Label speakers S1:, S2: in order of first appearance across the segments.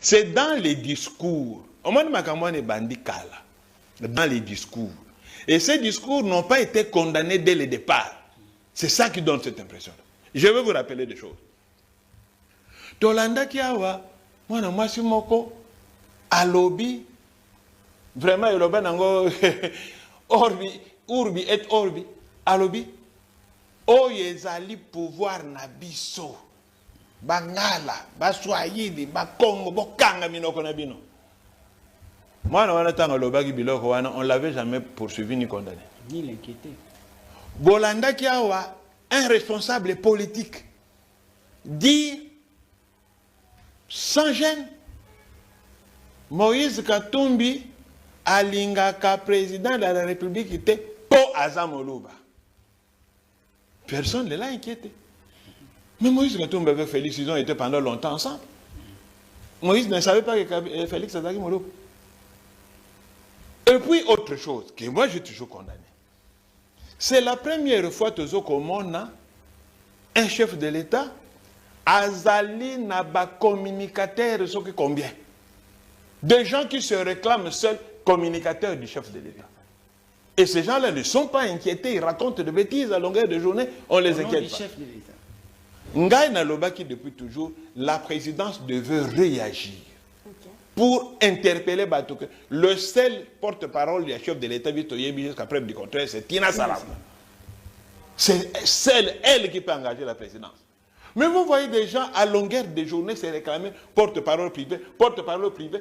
S1: C'est dans les discours. Au moins, Makamouane est bandit kala. Dans les discours. Et ces discours n'ont pas été condamnés dès le départ. C'est ça qui donne cette impression. Je vais vous rappeler des choses. Tolanda Kiawa, moi, si moko, à lobby, vraiment, il y orbi, urbi et orbi, à lobby, oh, yezali pouvoir nabiso, bangala, baswahili, bakongo, bokanga minoko nabino. Moi, on ne l'avait jamais poursuivi ni condamné.
S2: Ni l'inquiété.
S1: Bolanda Kiawa, un responsable politique, dit sans gêne, Moïse Katumbi, alingaka président de la République, était Po Azamoluba. Personne ne l'a inquiété. Mais Moïse Katumbi avec Félix, ils ont été pendant longtemps ensemble. Moïse ne savait pas que Félix Azaki Moluba. Et puis, autre chose, que moi j'ai toujours condamné. C'est la première fois que un chef de l'État, Azali Naba communicateur, ce qui combien? Des gens qui se réclament seuls communicateurs du chef de l'État. Et ces gens-là ne sont pas inquiétés, ils racontent des bêtises à longueur de journée, on les inquiète pas.
S2: Chef de l'État.
S1: Ngaï Nalobaki, depuis toujours, la présidence devait réagir. Pour interpeller Batouke. Le seul porte-parole du chef de l'État, jusqu'à preuve du contraire, c'est Tina Salam. C'est celle, elle, qui peut engager la présidence. Mais vous voyez des gens à longueur de journée se réclamer porte-parole privé, porte-parole privé.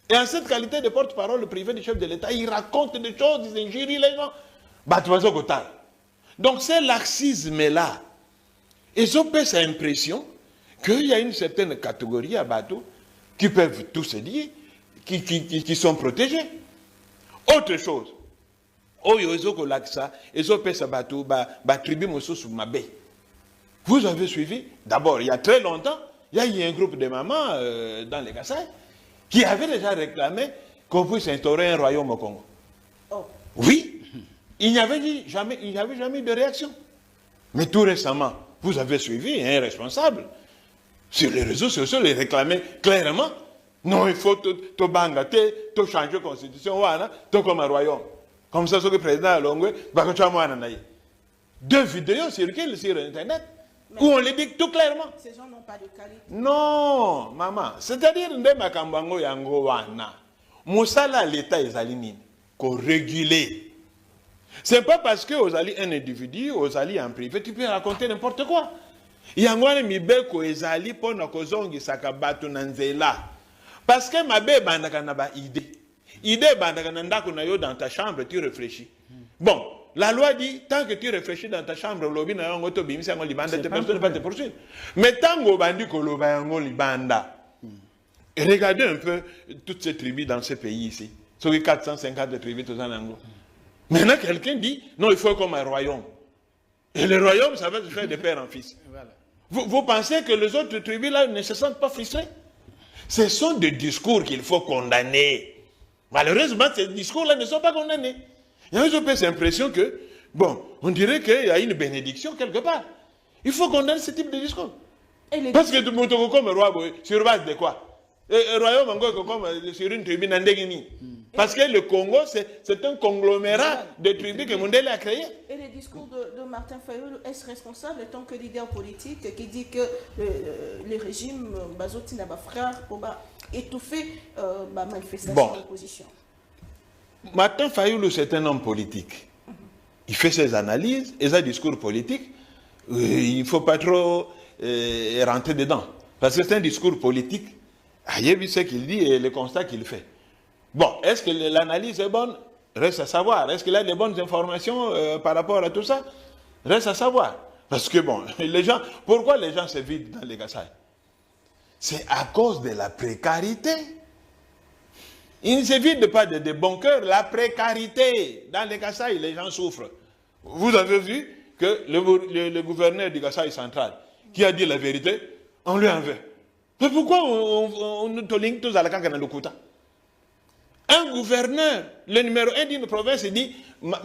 S1: Et en cette qualité de porte-parole privé du chef de l'État, il raconte des choses, il injurie les gens. Donc c'est laxisme-là. Ils ont fait cette impression qu'il y a une certaine catégorie à bateau qui peuvent tous se dire, qui sont protégés. Autre chose. Vous avez suivi, d'abord, il y a très longtemps, il y a eu un groupe de mamans dans les Kassai qui avait déjà réclamé qu'on puisse instaurer un royaume au Congo. Oh. Oui, il n'y avait jamais eu de réaction. Mais tout récemment, vous avez suivi un responsable sur les réseaux sociaux, les réclamer clairement. Non, il faut tout bangater, tout changer la constitution, tout comme un royaume. Comme ça, ce que le président a longué, deux vidéos circulent sur Internet où on les dit tout clairement.
S2: Ces gens n'ont pas de qualité.
S1: Non, maman. C'est-à-dire, Ndemakambango Yango Wana, Moussala l'État est aligné, qu'on régule. C'est pas parce que vous allez un individu, vous allez en privé, tu peux raconter n'importe quoi. Yangwane mibeko ezali pona kozongi sakabatu nanzela. Parce que ma bé bandaka na ba idée. Idée bandaka ndako na yo dans ta chambre, tu réfléchis. Bon, la loi dit tant que tu réfléchis dans ta chambre, lobi na yango to bimisa yango libanda, personne ne va te poursuivre. Mais tant que bandi ko loba yango libanda. Regardez un peu toutes ces tribus dans ce pays ici. Sur les 450 tribus tous en ango. Maintenant quelqu'un dit non, il faut comme un royaume. Et le royaume, ça va se faire de père en fils. Voilà. Vous pensez que les autres tribus là ne se sentent pas frustrés? Ce sont des discours qu'il faut condamner. Malheureusement, ces discours-là ne sont pas condamnés. Il y a une impression que, bon, on dirait qu'il y a une bénédiction quelque part. Il faut condamner ce type de discours. Parce que tout le monde est comme roi, sur base de quoi? Le royaume comme sur une tribu n'andegini. Parce que le Congo, c'est un conglomérat de tribus que Mondele a créé.
S2: Et le discours de Martin Fayoulou, est-ce responsable en tant que leader politique qui dit que le régime Bazoti n'a pas frère pour étouffer ma manifestation d'opposition?
S1: Martin Fayoulou, c'est un homme politique. Il fait ses analyses et ses discours politiques. Il ne faut pas trop rentrer dedans. Parce que c'est un discours politique. Il y a vu ce qu'il dit et le constat qu'il fait. Bon, est-ce que l'analyse est bonne? Reste à savoir. Est-ce qu'il a des bonnes informations par rapport à tout ça? Reste à savoir. Parce que bon, les gens, pourquoi les gens se vident dans les Kassai? C'est à cause de la précarité. Ils ne se vident pas de bon cœur. La précarité. Dans les Kassai, les gens souffrent. Vous avez vu que le gouverneur du Kassai central, qui a dit la vérité, on lui en veut. Mais pourquoi on nous tolingue tous à la campagne de l'Okuta? Un gouverneur, le numéro 1 d'une province, il dit la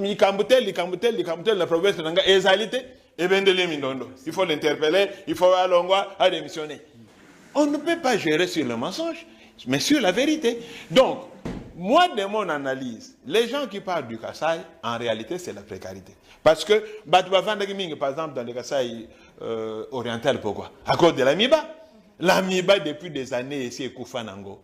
S1: province est exalité, et bien de l'Emindondo. Il faut l'interpeller, il faut à Longwa à démissionner. On ne peut pas gérer sur le mensonge, mais sur la vérité. Donc, moi, de mon analyse, les gens qui parlent du Kasaï, en réalité, c'est la précarité. Parce que, par exemple, dans le Kasaï oriental, pourquoi? À cause de l'amiba. L'amiba, depuis des années, ici, est Koufanango.